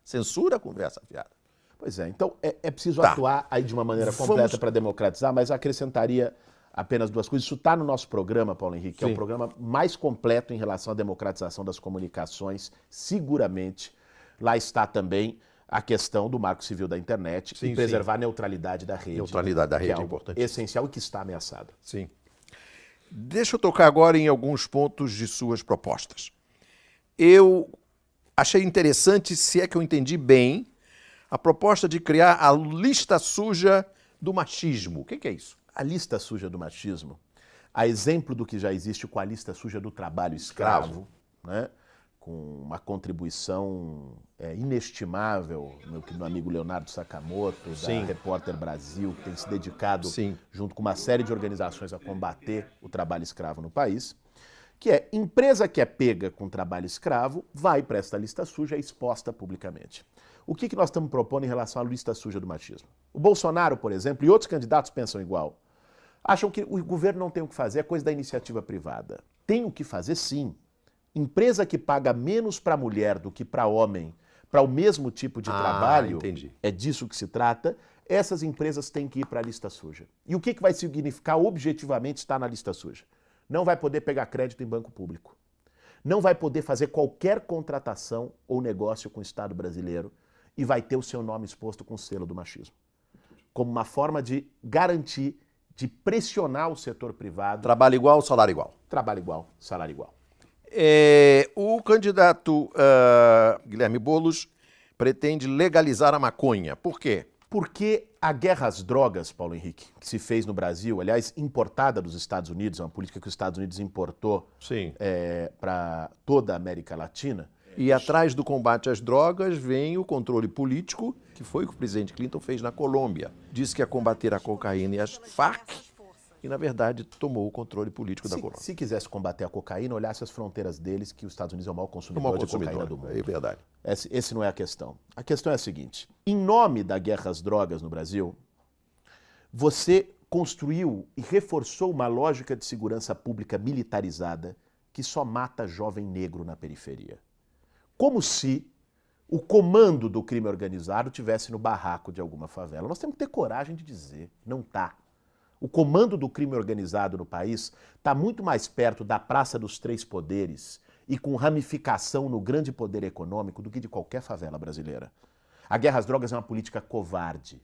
censura a conversa afiada. Pois é, então é preciso atuar aí de uma maneira completa para democratizar, mas acrescentaria apenas duas coisas. Isso está no nosso programa, Paulo Henrique, que é o programa mais completo em relação à democratização das comunicações, seguramente. Lá está também a questão do Marco Civil da internet e preservar a neutralidade da rede. Neutralidade da rede é importante. Essencial e que está ameaçada. Sim. Deixa eu tocar agora em alguns pontos de suas propostas. Eu achei interessante, se é que eu entendi bem, a proposta de criar a lista suja do machismo. O que é isso? A lista suja do machismo, a exemplo do que já existe com a lista suja do trabalho escravo, né? Com uma contribuição inestimável meu amigo Leonardo Sakamoto, da Repórter Brasil, que tem se dedicado, junto com uma série de organizações, a combater o trabalho escravo no país, que é empresa que é pega com trabalho escravo, vai para esta lista suja e é exposta publicamente. O que nós estamos propondo em relação à lista suja do machismo? O Bolsonaro, por exemplo, e outros candidatos pensam igual. Acham que o governo não tem o que fazer, é coisa da iniciativa privada. Tem o que fazer, sim. Empresa que paga menos para mulher do que para homem, para o mesmo tipo de trabalho, é disso que se trata, essas empresas têm que ir para a lista suja. E o que vai significar objetivamente estar na lista suja? Não vai poder pegar crédito em banco público. Não vai poder fazer qualquer contratação ou negócio com o Estado brasileiro e vai ter o seu nome exposto com o selo do machismo. como uma forma de garantir, de pressionar o setor privado. Trabalho igual, salário igual. Trabalho igual, salário igual. O candidato Guilherme Boulos pretende legalizar a maconha. Por quê? Porque a guerra às drogas, Paulo Henrique, que se fez no Brasil, aliás, importada dos Estados Unidos, é uma política que os Estados Unidos importou para toda a América Latina. E atrás do combate às drogas vem o controle político, que foi o que o presidente Clinton fez na Colômbia. Disse que ia combater a cocaína e as Farc, e na verdade tomou o controle político da Colômbia. Se quisesse combater a cocaína, olhasse as fronteiras deles, que os Estados Unidos é o maior consumidor de cocaína do mundo. É verdade. Esse não é a questão. A questão é a seguinte: em nome da guerra às drogas no Brasil, você construiu e reforçou uma lógica de segurança pública militarizada que só mata jovem negro na periferia. Como se o comando do crime organizado tivesse no barraco de alguma favela. Nós temos que ter coragem de dizer, não está. O comando do crime organizado no país está muito mais perto da Praça dos Três Poderes e com ramificação no grande poder econômico do que de qualquer favela brasileira. A guerra às drogas é uma política covarde.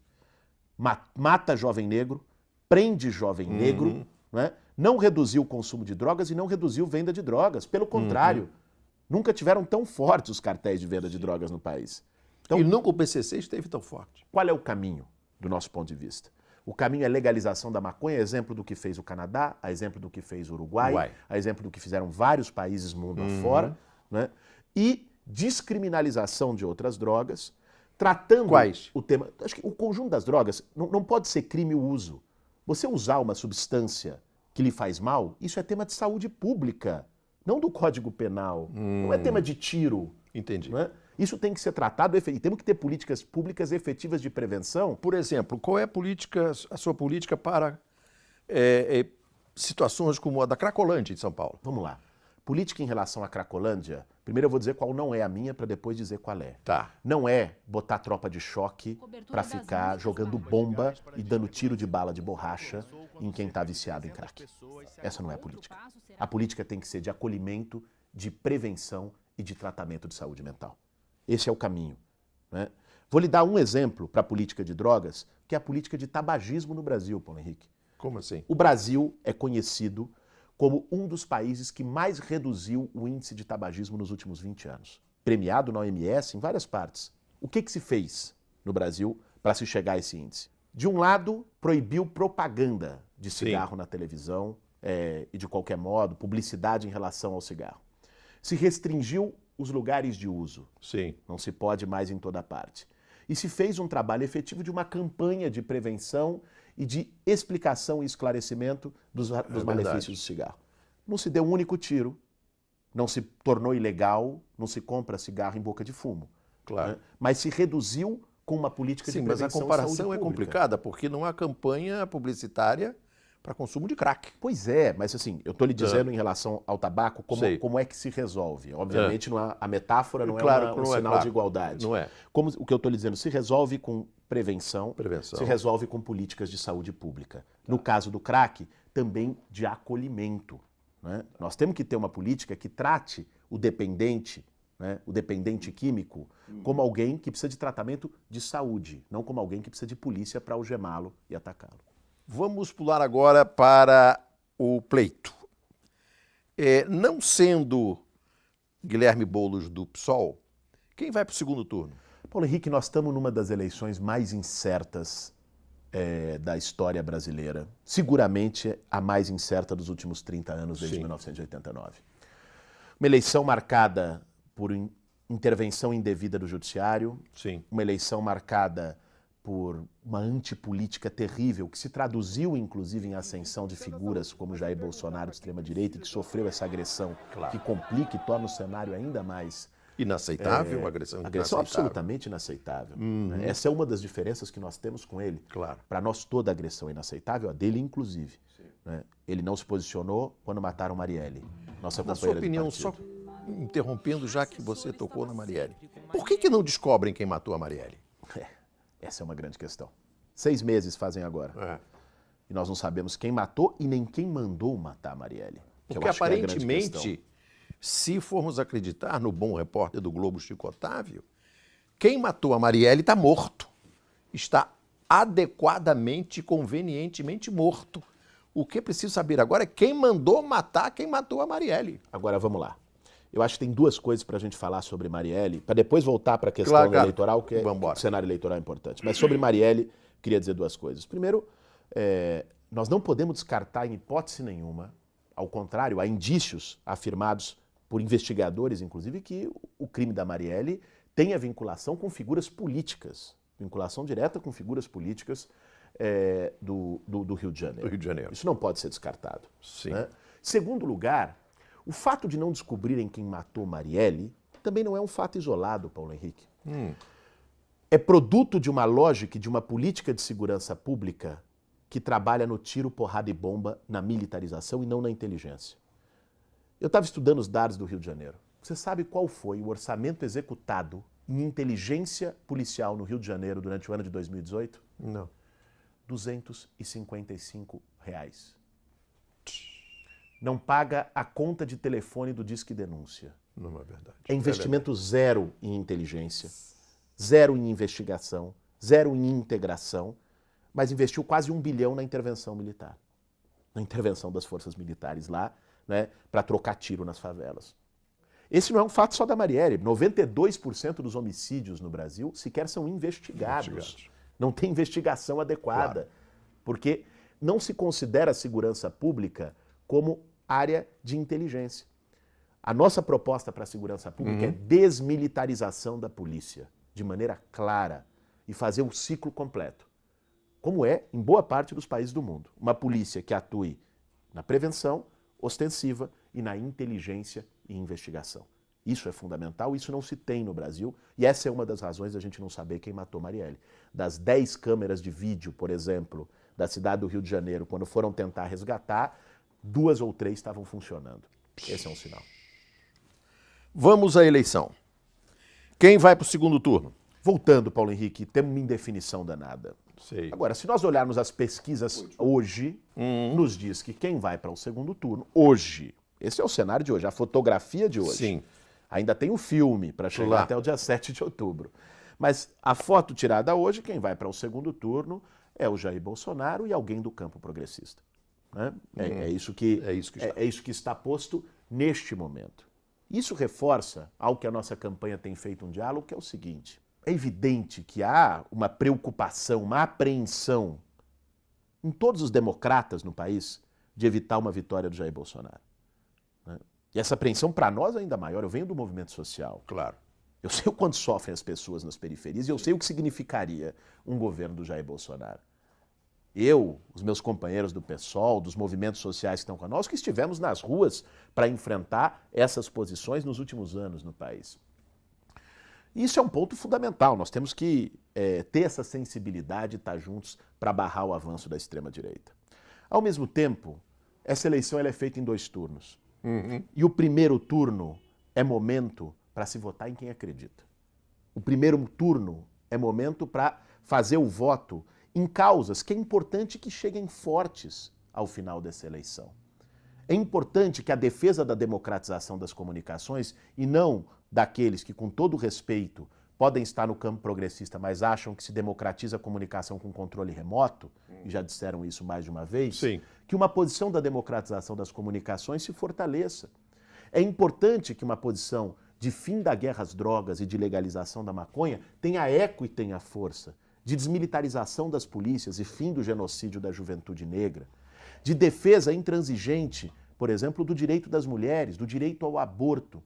Mata jovem negro, prende jovem negro, né? Não reduziu o consumo de drogas e não reduziu venda de drogas. Pelo contrário, nunca tiveram tão fortes os cartéis de venda de drogas no país. Então, E nunca o PCC esteve tão forte. qual é o caminho, do nosso ponto de vista? O caminho é legalização da maconha, exemplo do que fez o Canadá, a exemplo do que fez o Uruguai, a exemplo do que fizeram vários países mundo afora, né? E descriminalização de outras drogas, tratando Quais? o tema... Acho que o conjunto das drogas não pode ser crime o uso. Você usar uma substância que lhe faz mal, isso é tema de saúde pública, não do Código Penal. Não é tema de tiro. Entendi. Né? Isso tem que ser tratado e temos que ter políticas públicas efetivas de prevenção. Por exemplo, qual é a sua política para situações como a da Cracolândia de São Paulo? Vamos lá. Política em relação à Cracolândia, primeiro eu vou dizer qual não é a minha para depois dizer qual é. Tá. Não é botar tropa de choque para ficar jogando bomba e dando tiro de bala de borracha em quem está viciado em crack. Essa não é a política. A política tem que ser de acolhimento, de prevenção e de tratamento de saúde mental. Esse é o caminho, né? Vou lhe dar um exemplo para a política de drogas, que é a política de tabagismo no Brasil, Paulo Henrique. Como assim? O Brasil é conhecido como um dos países que mais reduziu o índice de tabagismo nos últimos 20 anos. Premiado na OMS em várias partes. O que se fez no Brasil para se chegar a esse índice? De um lado, proibiu propaganda de cigarro na televisão e, de qualquer modo, publicidade em relação ao cigarro. Se restringiu os lugares de uso. Sim. Não se pode mais em toda parte. E se fez um trabalho efetivo de uma campanha de prevenção e de explicação e esclarecimento dos malefícios do cigarro. Não se deu um único tiro, não se tornou ilegal, não se compra cigarro em boca de fumo. Claro. Né? Mas se reduziu com uma política de Sim, mas prevenção a e comparação saúde é pública. complicada, porque não há campanha publicitária para consumo de crack. Pois é, mas assim, eu estou lhe dizendo em relação ao tabaco como é que se resolve. Obviamente a metáfora não é um sinal de igualdade. Não é. O que eu estou lhe dizendo, se resolve com prevenção, se resolve com políticas de saúde pública. No caso do crack, também de acolhimento. Né? Nós temos que ter uma política que trate o dependente, né, o dependente químico, como alguém que precisa de tratamento de saúde, não como alguém que precisa de polícia para algemá-lo e atacá-lo. Vamos pular agora para o pleito. Não sendo Guilherme Boulos do PSOL, quem vai para o segundo turno? Paulo Henrique, nós estamos numa das eleições mais incertas da história brasileira. Seguramente a mais incerta dos últimos 30 anos, desde 1989. Uma eleição marcada por intervenção indevida do judiciário, uma eleição marcada por uma antipolítica terrível, que se traduziu, inclusive, em ascensão de figuras como Jair Bolsonaro, de extrema-direita, que sofreu essa agressão, que complica e torna o cenário ainda mais... Inaceitável, agressão absolutamente inaceitável. Né? Essa é uma das diferenças que nós temos com ele. Claro. Para nós, toda agressão é inaceitável, a dele inclusive. Né? Ele não se posicionou quando mataram Marielle, nossa Na companheira sua de opinião, partido. só interrompendo, já que você tocou na Marielle, por que não descobrem quem matou a Marielle? Essa é uma grande questão. 6 meses fazem agora. E nós não sabemos quem matou e nem quem mandou matar a Marielle. Porque aparentemente, se formos acreditar no bom repórter do Globo, Chico Otávio, quem matou a Marielle está morto. Está adequadamente, convenientemente morto. O que é preciso saber agora é quem mandou matar quem matou a Marielle. Agora vamos lá. Eu acho que tem duas coisas para a gente falar sobre Marielle, para depois voltar para a questão eleitoral, que o cenário eleitoral é importante. Mas sobre Marielle, queria dizer duas coisas. Primeiro, nós não podemos descartar em hipótese nenhuma, ao contrário, há indícios afirmados por investigadores, inclusive, que o crime da Marielle tem a vinculação com figuras políticas, vinculação direta com figuras políticas do Rio de Janeiro. Do Rio de Janeiro. Isso não pode ser descartado. Sim. Né? Segundo lugar, o fato de não descobrirem quem matou Marielle também não é um fato isolado, Paulo Henrique. É produto de uma lógica e de uma política de segurança pública que trabalha no tiro, porrada e bomba, na militarização e não na inteligência. Eu estava estudando os dados do Rio de Janeiro. Você sabe qual foi o orçamento executado em inteligência policial no Rio de Janeiro durante o ano de 2018? Não. R$255. Não paga a conta de telefone do Disque Denúncia. Não é verdade. É investimento zero em inteligência, zero em investigação, zero em integração, mas investiu quase 1 bilhão na intervenção militar. Na intervenção das forças militares lá, né, para trocar tiro nas favelas. Esse não é um fato só da Marielle. 92% dos homicídios no Brasil sequer são investigados. Não tem investigação adequada. Claro. Porque não se considera a segurança pública como área de inteligência. A nossa proposta para a segurança pública é desmilitarização da polícia, de maneira clara, e fazer o ciclo completo. Como é em boa parte dos países do mundo. Uma polícia que atue na prevenção ostensiva e na inteligência e investigação. Isso é fundamental, isso não se tem no Brasil, e essa é uma das razões da gente não saber quem matou Marielle. Das 10 câmeras de vídeo, por exemplo, da cidade do Rio de Janeiro, quando foram tentar resgatar, 2 ou 3 estavam funcionando. Esse é um sinal. Vamos à eleição. Quem vai para o segundo turno? Voltando, Paulo Henrique, temos uma indefinição danada. Sei. Agora, se nós olharmos as pesquisas hoje, nos diz que quem vai para o segundo turno, hoje, esse é o cenário de hoje, a fotografia de hoje. Sim. Ainda tem o filme para chegar até o dia 7 de outubro. Mas a foto tirada hoje, quem vai para o segundo turno é o Jair Bolsonaro e alguém do campo progressista. Né? É isso que está posto neste momento. Isso reforça algo que a nossa campanha tem feito um diálogo, que é o seguinte: é evidente que há uma preocupação, uma apreensão em todos os democratas no país de evitar uma vitória do Jair Bolsonaro. Né? E essa apreensão, para nós, é ainda maior. Eu venho do movimento social. Claro. Eu sei o quanto sofrem as pessoas nas periferias e eu sei o que significaria um governo do Jair Bolsonaro. Eu, os meus companheiros do PSOL, dos movimentos sociais que estão conosco, que estivemos nas ruas para enfrentar essas posições nos últimos anos no país. Isso é um ponto fundamental. Nós temos que ter essa sensibilidade e estar juntos para barrar o avanço da extrema-direita. Ao mesmo tempo, essa eleição ela é feita em 2 turnos. E o primeiro turno é momento para se votar em quem acredita. O primeiro turno é momento para fazer o voto em causas que é importante que cheguem fortes ao final dessa eleição. É importante que a defesa da democratização das comunicações, e não daqueles que, com todo respeito, podem estar no campo progressista, mas acham que se democratiza a comunicação com controle remoto, e já disseram isso mais de uma vez, Sim. que uma posição da democratização das comunicações se fortaleça. É importante que uma posição de fim da guerra às drogas e de legalização da maconha tenha eco e tenha força, de desmilitarização das polícias e fim do genocídio da juventude negra, de defesa intransigente, por exemplo, do direito das mulheres, do direito ao aborto,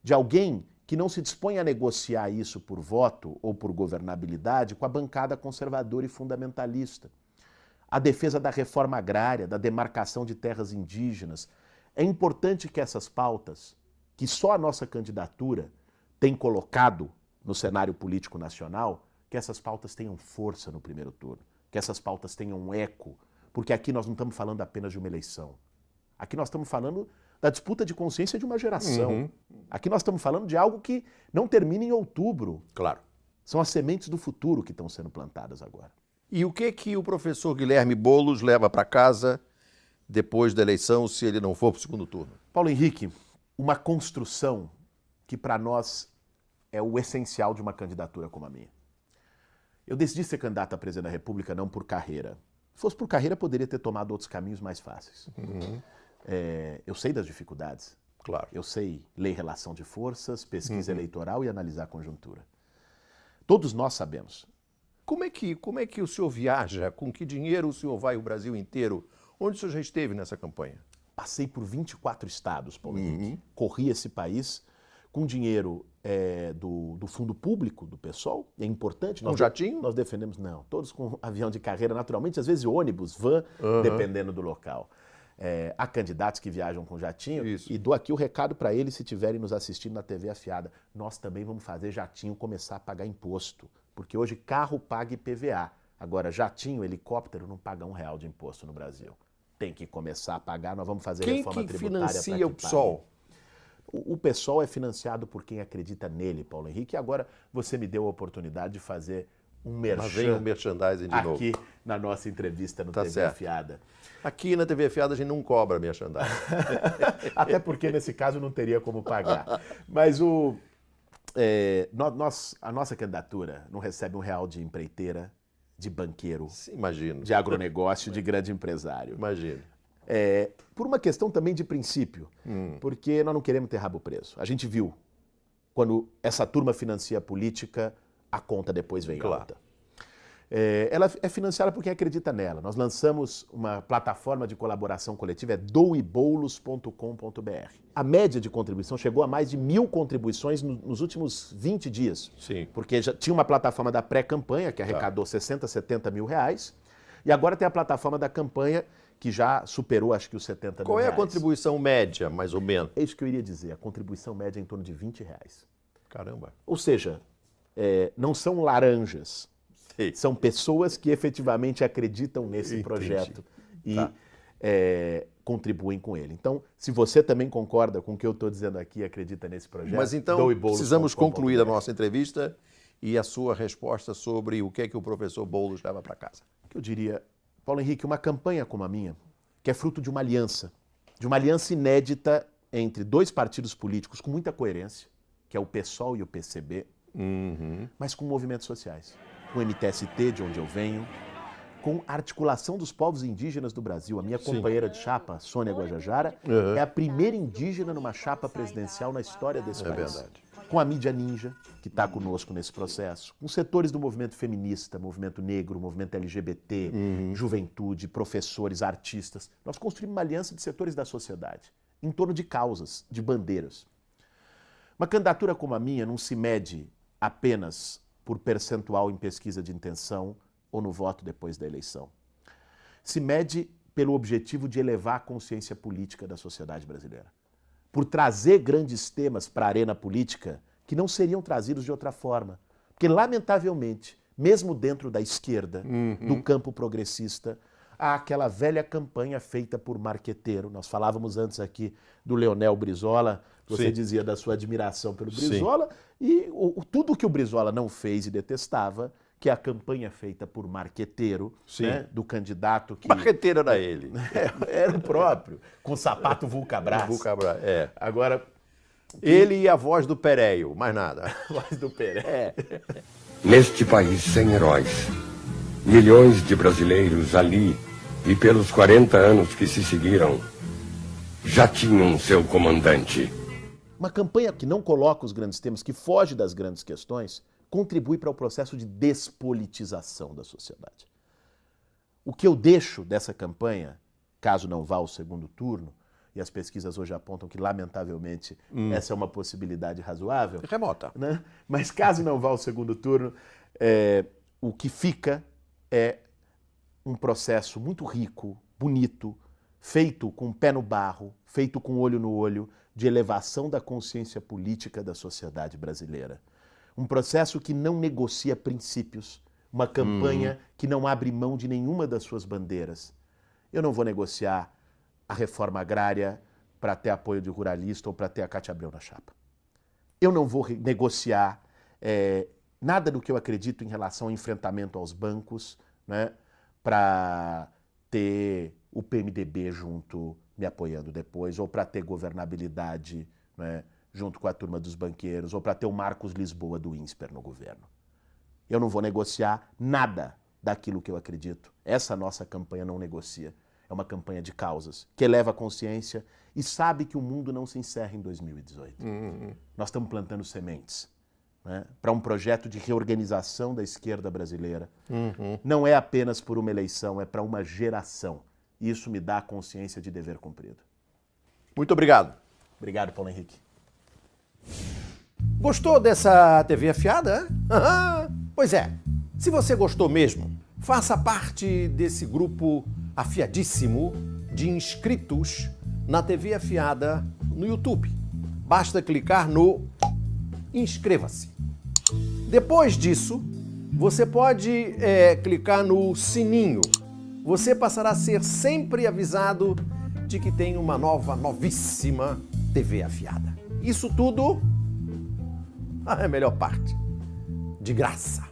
de alguém que não se dispõe a negociar isso por voto ou por governabilidade com a bancada conservadora e fundamentalista. A defesa da reforma agrária, da demarcação de terras indígenas. É importante que essas pautas, que só a nossa candidatura tem colocado no cenário político nacional, que essas pautas tenham força no primeiro turno, que essas pautas tenham um eco, porque aqui nós não estamos falando apenas de uma eleição. Aqui nós estamos falando da disputa de consciência de uma geração. Aqui nós estamos falando de algo que não termina em outubro. Claro. São as sementes do futuro que estão sendo plantadas agora. E o que o professor Guilherme Boulos leva para casa depois da eleição, se ele não for para o segundo turno? Paulo Henrique, uma construção que para nós é o essencial de uma candidatura como a minha. Eu decidi ser candidato a presidente da República não por carreira. Se fosse por carreira, poderia ter tomado outros caminhos mais fáceis. Eu sei das dificuldades. Claro. Eu sei ler relação de forças, pesquisa eleitoral e analisar a conjuntura. Todos nós sabemos. Como é que o senhor viaja? Com que dinheiro o senhor vai o Brasil inteiro? Onde o senhor já esteve nessa campanha? Passei por 24 estados, Paulo Henrique. Corri esse país com dinheiro do fundo público, do PSOL. É importante. Com jatinho? Nós defendemos, não. Todos com avião de carreira, naturalmente. Às vezes ônibus, van, dependendo do local. Há candidatos que viajam com jatinho. Isso. E dou aqui o recado para eles, se estiverem nos assistindo na TV Afiada. Nós também vamos fazer jatinho começar a pagar imposto. Porque hoje carro paga IPVA. Agora, jatinho, helicóptero, não paga R$1 de imposto no Brasil. Tem que começar a pagar, nós vamos fazer reforma tributária. Quem financia o PSOL? O PSOL é financiado por quem acredita nele, Paulo Henrique. E agora você me deu a oportunidade de fazer um Mas vem o merchandising de novo. aqui na nossa entrevista no Tá TV certo. Afiada. Aqui na TV Afiada a gente não cobra merchandising. Até porque nesse caso não teria como pagar. Mas a nossa candidatura não recebe R$1 de empreiteira, de banqueiro, Imagino. de agronegócio, de grande empresário. Imagino. Por uma questão também de princípio, porque nós não queremos ter rabo preso. A gente viu, quando essa turma financia a política, a conta depois vem Claro. alta. Ela é financiada por quem acredita nela. Nós lançamos uma plataforma de colaboração coletiva, doebolos.com.br. A média de contribuição chegou a mais de 1.000 contribuições nos últimos 20 dias. Sim. Porque já tinha uma plataforma da pré-campanha, que arrecadou 60, 70 mil reais, e agora tem a plataforma da campanha, que já superou, acho que, os 70 Qual mil é reais. a contribuição média, mais ou menos? É isso que eu iria dizer. A contribuição média é em torno de R$20. Caramba. Ou seja, não são laranjas. Sei. São pessoas que efetivamente acreditam nesse Entendi. projeto e Tá. contribuem com ele. Então, se você também concorda com o que eu estou dizendo aqui e acredita nesse projeto, Mas então doebolos.com.br. precisamos concluir a nossa entrevista e a sua resposta sobre o que é que o professor Boulos leva para casa. O que eu diria, Paulo Henrique, uma campanha como a minha, que é fruto de uma aliança inédita entre dois partidos políticos com muita coerência, que é o PSOL e o PCB, mas com movimentos sociais. Com o MTST, de onde eu venho, com a articulação dos povos indígenas do Brasil. A minha companheira de chapa, Sônia Guajajara, é a primeira indígena numa chapa presidencial na história desse país. verdade. Com a mídia ninja, que está conosco nesse processo, com setores do movimento feminista, movimento negro, movimento LGBT, juventude, professores, artistas. Nós construímos uma aliança de setores da sociedade, em torno de causas, de bandeiras. Uma candidatura como a minha não se mede apenas por percentual em pesquisa de intenção ou no voto depois da eleição. Se mede pelo objetivo de elevar a consciência política da sociedade brasileira. Por trazer grandes temas para a arena política que não seriam trazidos de outra forma. Porque, lamentavelmente, mesmo dentro da esquerda, do campo progressista, há aquela velha campanha feita por marqueteiro. Nós falávamos antes aqui do Leonel Brizola, você Sim. dizia da sua admiração pelo Brizola, e tudo que o Brizola não fez e detestava, que é a campanha feita por marqueteiro, Sim. né, do candidato que... Marqueteiro era ele. Era o próprio, com sapato Vulcabras. Vulcabras, Agora, Ele e a voz do Pereio, mais nada. voz do Pelé. Neste país sem heróis, milhões de brasileiros ali e pelos 40 anos que se seguiram já tinham seu comandante. Uma campanha que não coloca os grandes temas, que foge das grandes questões, contribui para o processo de despolitização da sociedade. O que eu deixo dessa campanha, caso não vá ao segundo turno, e as pesquisas hoje apontam que, lamentavelmente, essa é uma possibilidade razoável, Remota. né? Mas caso não vá ao segundo turno, o que fica é um processo muito rico, bonito, feito com o pé no barro, feito com olho no olho, de elevação da consciência política da sociedade brasileira. Um processo que não negocia princípios, uma campanha que não abre mão de nenhuma das suas bandeiras. Eu não vou negociar a reforma agrária para ter apoio de ruralista ou para ter a Cátia Abreu na chapa. Eu não vou negociar nada do que eu acredito em relação ao enfrentamento aos bancos, né, para ter o PMDB junto me apoiando depois, ou para ter governabilidade, né, junto com a turma dos banqueiros, ou para ter o Marcos Lisboa do INSPER no governo. Eu não vou negociar nada daquilo que eu acredito. Essa nossa campanha não negocia. É uma campanha de causas, que eleva a consciência e sabe que o mundo não se encerra em 2018. Nós estamos plantando sementes, né, para um projeto de reorganização da esquerda brasileira. Não é apenas por uma eleição, é para uma geração. Isso me dá a consciência de dever cumprido. Muito obrigado. Obrigado, Paulo Henrique. Gostou dessa TV afiada? Pois é, se você gostou mesmo, faça parte desse grupo afiadíssimo de inscritos na TV Afiada no YouTube. Basta clicar no inscreva-se. Depois disso, você pode clicar no sininho. Você passará a ser sempre avisado de que tem uma novíssima TV Afiada. Isso tudo, a melhor parte, de graça.